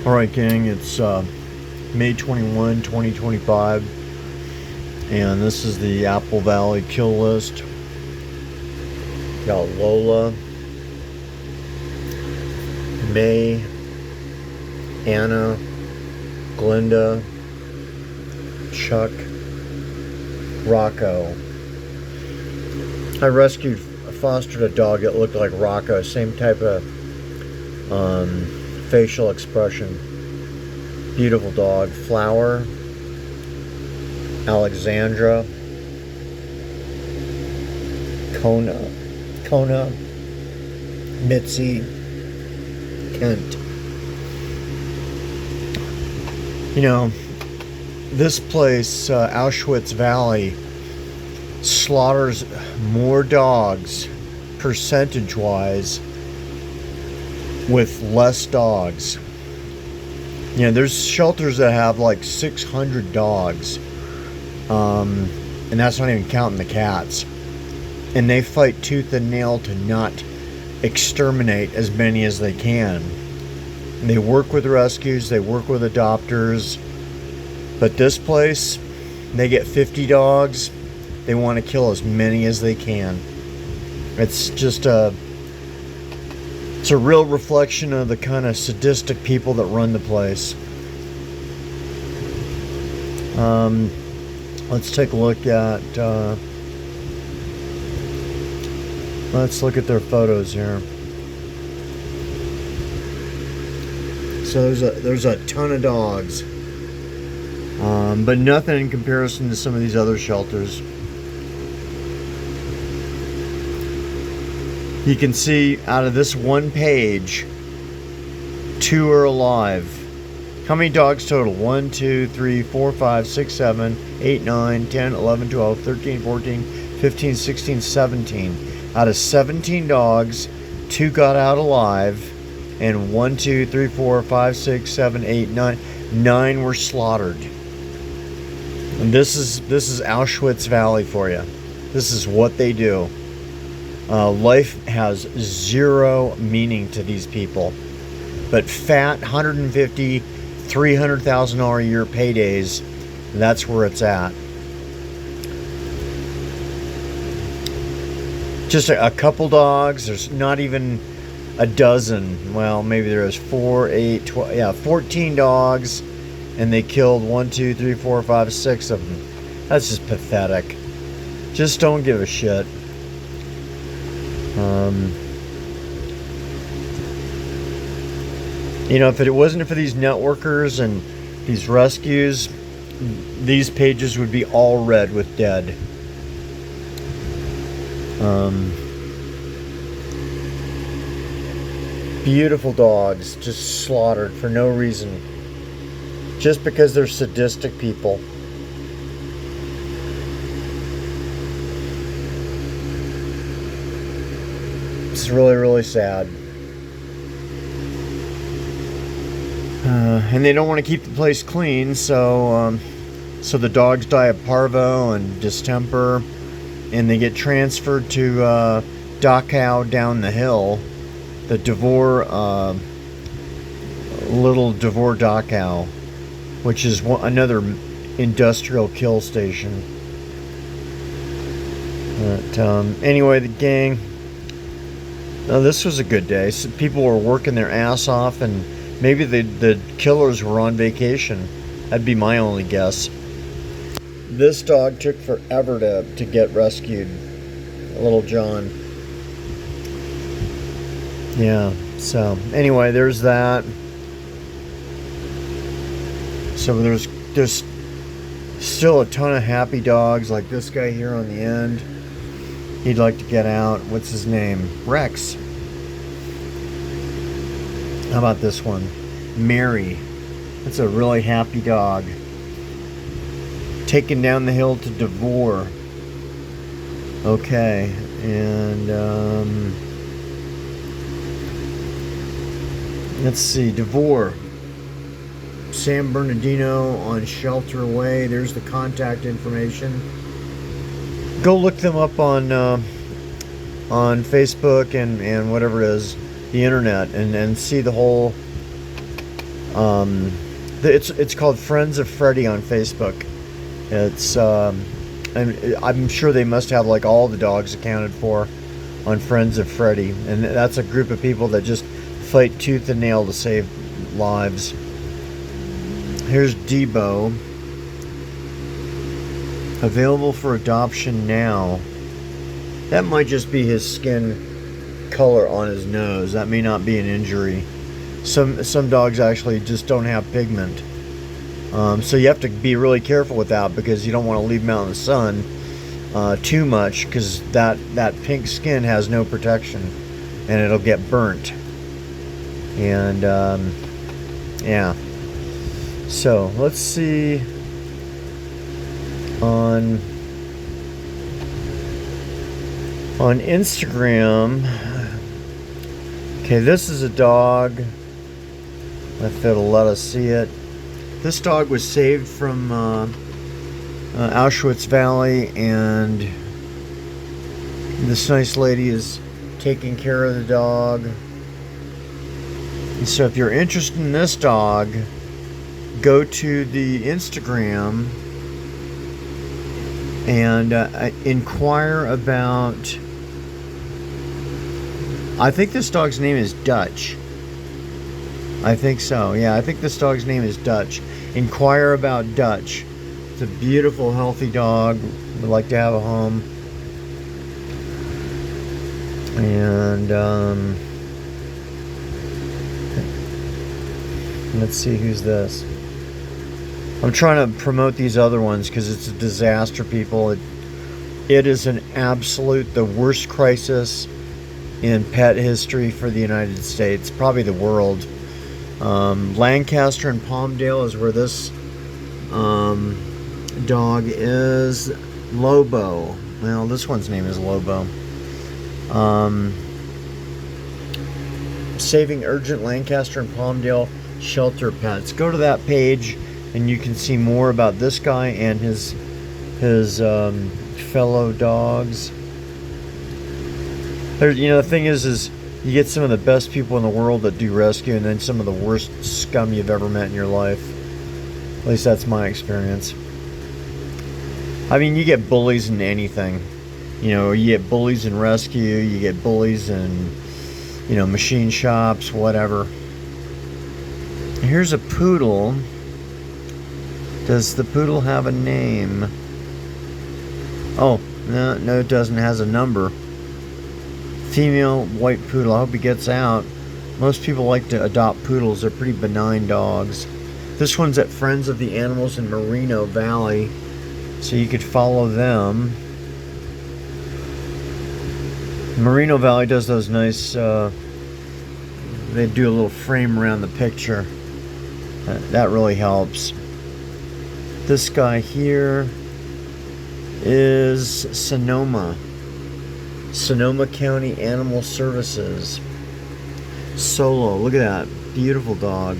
Alright gang, it's May 21, 2025, and this is the Apple Valley kill list. Got Lola, May, Anna, Glinda, Chuck, Rocko. I fostered a dog that looked like Rocko, same type of facial expression. Beautiful dog. Flower, Alexzandra, Cona, Mitzy, Kent. You know, this place, Auschwitz Valley, slaughters more dogs percentage-wise with less dogs. You know, there's shelters that have like 600 dogs, and that's not even counting the cats. And they fight tooth and nail to not exterminate as many as they can. And they work with rescues, they work with adopters. But this place, they get 50 dogs, they want to kill as many as they can. It's just it's a real reflection of the kind of sadistic people that run the place. Let's take a look at let's look at their photos here. So there's a ton of dogs, but nothing in comparison to some of these other shelters. You can see out of this one page, 2 are alive. How many dogs total? 1, 2, 3, 4, 5, 6, 7, 8, 9, 10, 11, 12, 13, 14, 15, 16, 17. Out of 17 dogs, 2 got out alive, and 1, 2, 3, 4, 5, 6, 7, 8, 9. 9 were slaughtered. And this is Auschwitz Valley for you. This is what they do. Life has zero meaning to these people, but fat 150, $300,000 a year paydays, that's where it's at. Just a couple dogs. There's not even a dozen. Well, maybe there is 4, 8, 12, yeah, 14 dogs, and they killed 1, 2, 3, 4, 5, 6 of them. That's just pathetic. Just don't give a shit. You know, if it wasn't for these networkers and these rescues, these pages would be all red with dead. Beautiful dogs just slaughtered for no reason, just because they're sadistic people. It's really, really sad. And they don't want to keep the place clean, so the dogs die of parvo and distemper, and they get transferred to Dachau down the hill, the Devore, little Devore Dachau, which is another industrial kill station. But anyway, the gang. Now, this was a good day. So people were working their ass off, and maybe the killers were on vacation. That'd be my only guess. This dog took forever to get rescued. Little John. Yeah, so anyway, there's that. So there's still a ton of happy dogs, like this guy here on the end. He'd like to get out. What's his name? Rex. How about this one? Mary. That's a really happy dog. Taken down the hill to Devore. Okay. And let's see. Devore. San Bernardino on Shelter Way. There's the contact information. Go look them up on Facebook and whatever it is, the internet, and see the whole It's called Friends of Freddy on Facebook. It's and I'm sure they must have like all the dogs accounted for on Friends of Freddy, and that's a group of people that just fight tooth and nail to save lives. Here's Debo, available for adoption now. That might just be his skin color on his nose. That may not be an injury. Some dogs actually just don't have pigment. So you have to be really careful with that, because you don't want to leave them out in the sun too much, because that pink skin has no protection and it'll get burnt. And yeah. So let's see on Instagram. Okay, this is a dog. If it'll let us see it. This dog was saved from Auschwitz Valley, and this nice lady is taking care of the dog. And so if you're interested in this dog, go to the Instagram and inquire about, I think this dog's name is Dutch. I think so. Yeah, I think this dog's name is Dutch. Inquire about Dutch. It's a beautiful, healthy dog. Would like to have a home. And let's see, who's this? I'm trying to promote these other ones because it's a disaster, people. It is an absolute, the worst crisis in pet history for the United States, probably the world. Lancaster and Palmdale is where this dog is. Lobo. Well, this one's name is Lobo. Saving Urgent Lancaster and Palmdale Shelter Pets. Go to that page and you can see more about this guy and his fellow dogs. The thing is you get some of the best people in the world that do rescue, and then some of the worst scum you've ever met in your life. At least that's my experience. I mean, you get bullies in anything. You get bullies in rescue, you get bullies in, machine shops, whatever. Here's a poodle. Does the poodle have a name? Oh, no, it doesn't. It has a number. Female white poodle. I hope he gets out. Most people like to adopt poodles. They're pretty benign dogs. This one's at Friends of the Animals in Moreno Valley, so you could follow them. Moreno Valley does those nice, they do a little frame around the picture. That really helps. This guy here is Sonoma County Animal Services. Solo. Look at that. Beautiful dog.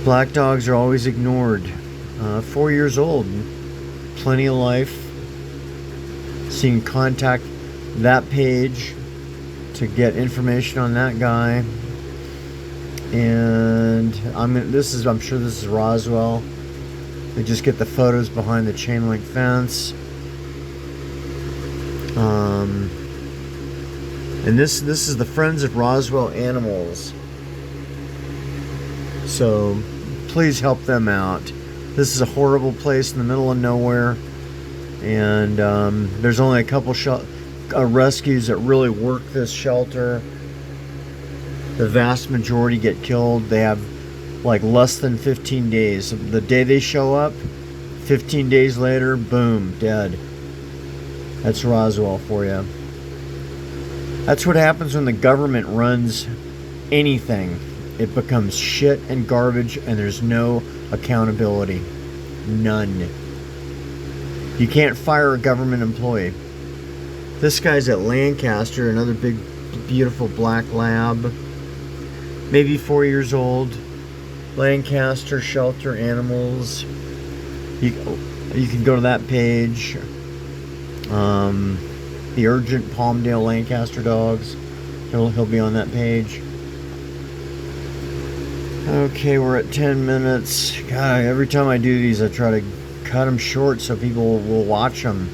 Black dogs are always ignored. 4 years old. Plenty of life. So you can contact that page to get information on that guy. And I'm sure this is Roswell. They just get the photos behind the chain link fence. And this is the Friends of Roswell Animals. So please help them out. This is a horrible place in the middle of nowhere, and there's only a couple rescues that really work this shelter. The vast majority get killed. They have like less than 15 days. The day they show up, 15 days later, boom, dead. That's Roswell for you. That's what happens when the government runs anything. It becomes shit and garbage, and there's no accountability. None. You can't fire a government employee. This guy's at Lancaster, another big, beautiful black lab. Maybe 4 years old. Lancaster Shelter Animals. You can go to that page. The Urgent Palmdale Lancaster dogs. He'll be on that page. Okay, we're at 10 minutes. God, every time I do these, I try to cut them short so people will watch them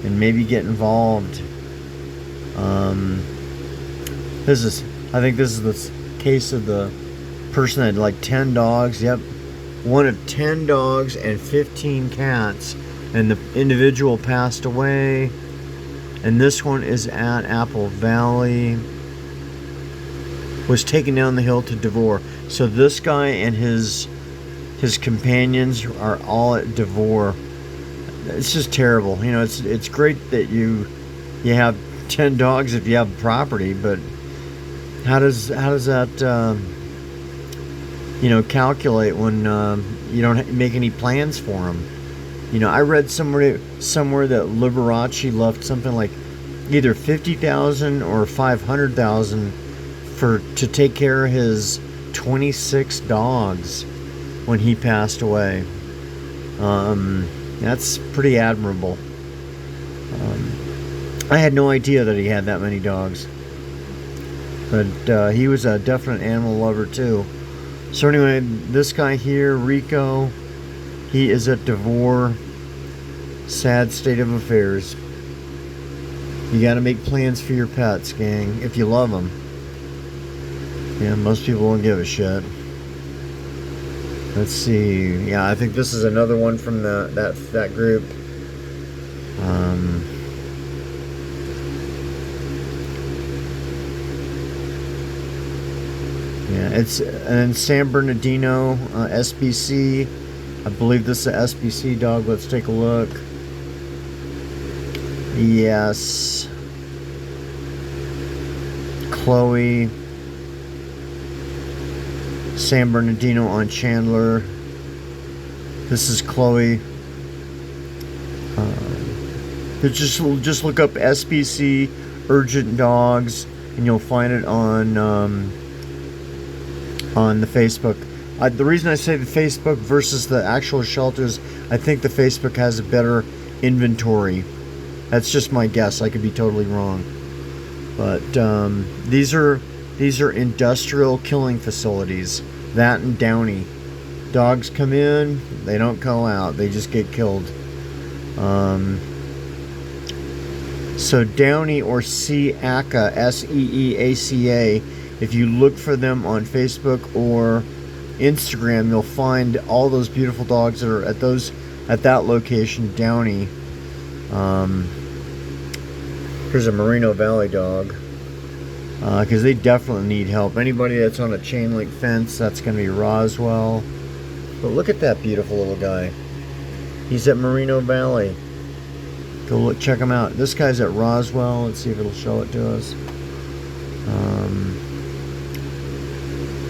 and maybe get involved. I think this is the case of the person that had like 10 dogs. Yep, one of 10 dogs and 15 cats, and the individual passed away. And this one is at Apple Valley. Was taken down the hill to Devore. So this guy and his companions are all at Devore. It's just terrible. You know, it's great that you have 10 dogs if you have property, but how does that you know, calculate when you don't make any plans for them? You know, I read somewhere that Liberace left something like either 50,000 or 500,000 to take care of his 26 dogs when he passed away. That's pretty admirable. I had no idea that he had that many dogs, but he was a definite animal lover too. So anyway, this guy here, Rocko, he is at Devore. Sad state of affairs. You got to make plans for your pets, gang, if you love them. Yeah, most people won't give a shit. Let's see. Yeah, I think this is another one from that group. Yeah, it's in San Bernardino, SBC. I believe this is an SBC dog. Let's take a look. Yes. Chloe. San Bernardino on Chandler. This is Chloe. Just look up SBC Urgent Dogs, and you'll find it on the Facebook. The reason I say the Facebook versus the actual shelters, I think the Facebook has a better inventory. That's just my guess. I could be totally wrong. But these are industrial killing facilities. That and Downey. Dogs come in, they don't go out. They just get killed. So Downey or Seeaca, Seeaca, if you look for them on Facebook or Instagram, you'll find all those beautiful dogs that are at that location, Downey. Here's a Moreno Valley dog, because they definitely need help. Anybody that's on a chain link fence, that's going to be Roswell. But look at that beautiful little guy. He's at Moreno Valley. Go look, check him out. This guy's at Roswell. Let's see if it'll show it to us.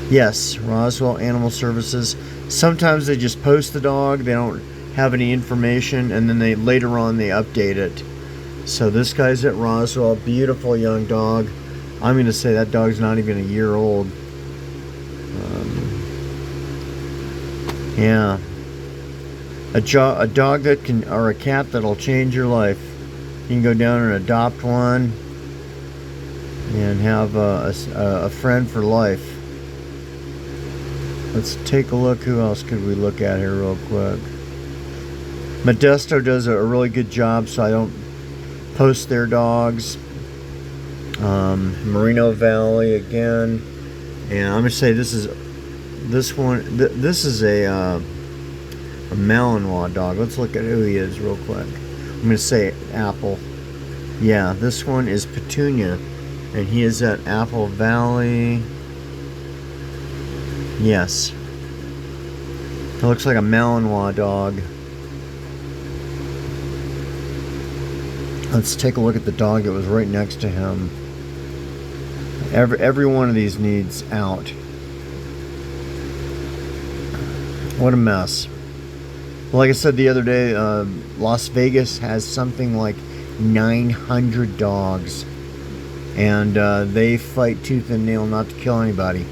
Yes, Roswell Animal Services. Sometimes they just post the dog. They don't have any information, and then later on they update it. So this guy's at Roswell. Beautiful young dog. I'm going to say that dog's not even a year old. Yeah. A dog that can, or a cat that'll change your life. You can go down and adopt one and have a friend for life. Let's take a look. Who else could we look at here real quick? Modesto does a really good job, so I don't post their dogs. Moreno Valley again, and I'm gonna say this is a Malinois dog. Let's look at who he is real quick. I'm gonna say Apple. Yeah, this one is Petunia, and he is at Apple Valley. Yes, it looks like a Malinois dog. Let's take a look at the dog that was right next to him. Every one of these needs out. What a mess. Well, like I said the other day, Las Vegas has something like 900 dogs. And they fight tooth and nail not to kill anybody.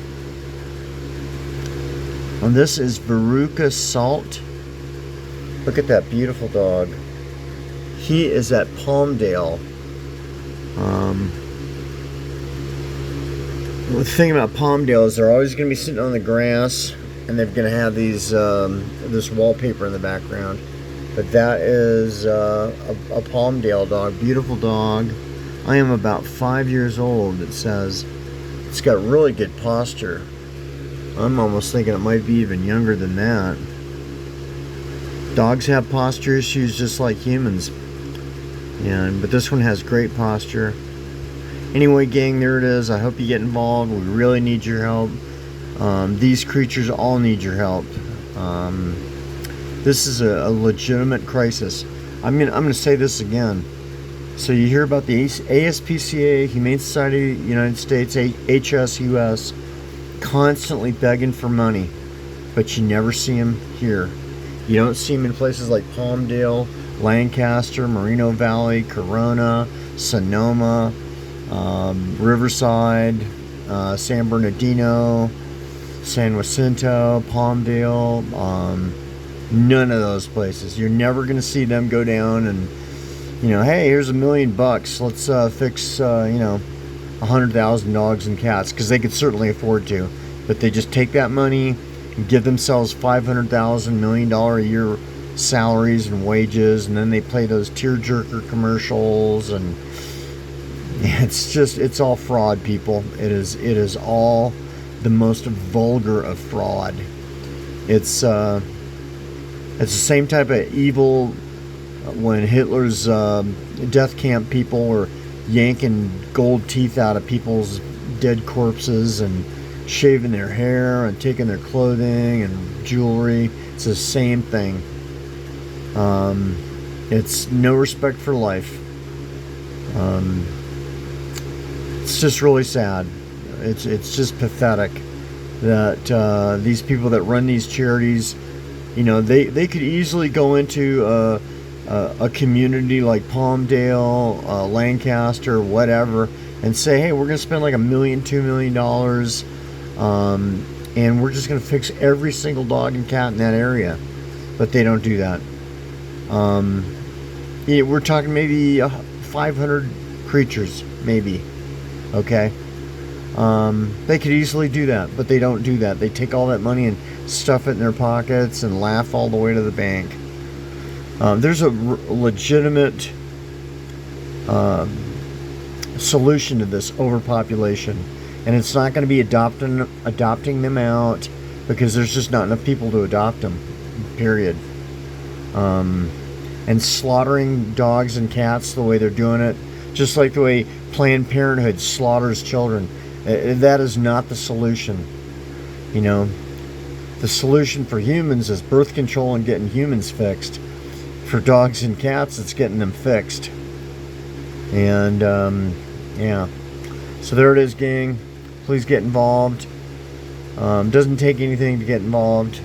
And this is Veruca Salt. Look at that beautiful dog. He is at The thing about Palmdale is they're always going to be sitting on the grass, and they're going to have these this wallpaper in the background. But that is a Palmdale dog, beautiful dog. I am about 5 years old. It says it's got really good posture. I'm almost thinking it might be even younger than that. Dogs have posture issues just like humans, but this one has great posture. Anyway, gang, there it is. I hope you get involved. We really need your help. These creatures all need your help. This is a legitimate crisis. I'm gonna say this again. So you hear about the ASPCA, Humane Society of the United States, HSUS, constantly begging for money, but you never see them here. You don't see them in places like Palmdale, Lancaster, Moreno Valley, Corona, Sonoma, Riverside, San Bernardino, San Jacinto, Palmdale, none of those places. You're never going to see them go down and, hey, here's $1 million. Let's fix, 100,000 dogs and cats, because they could certainly afford to. But they just take that money and give themselves $500,000, $1 million a year salaries and wages, and then they play those tearjerker commercials, and it's all fraud, people. It is all the most vulgar of fraud. It's the same type of evil when Hitler's death camp people were yanking gold teeth out of people's dead corpses and shaving their hair and taking their clothing and jewelry. It's the same thing. It's no respect for life. It's just really sad. It's just pathetic that these people that run these charities, they could easily go into a community like Palmdale, Lancaster, whatever, and say, hey, we're going to spend like $1 million, $2 million, and we're just going to fix every single dog and cat in that area. But they don't do that. We're talking maybe 500 creatures, maybe. Okay? They could easily do that, but they don't do that. They take all that money and stuff it in their pockets and laugh all the way to the bank. There's a legitimate solution to this overpopulation, and it's not going to be adopting them out, because there's just not enough people to adopt them, period. And slaughtering dogs and cats the way they're doing it, just like the way Planned Parenthood slaughters children, that is not the solution. The solution for humans is birth control and getting humans fixed. For dogs and cats, it's getting them fixed. And yeah, so there it is, gang. Please get involved. Doesn't take anything to get involved,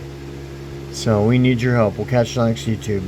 so we need your help. We'll catch you on next YouTube.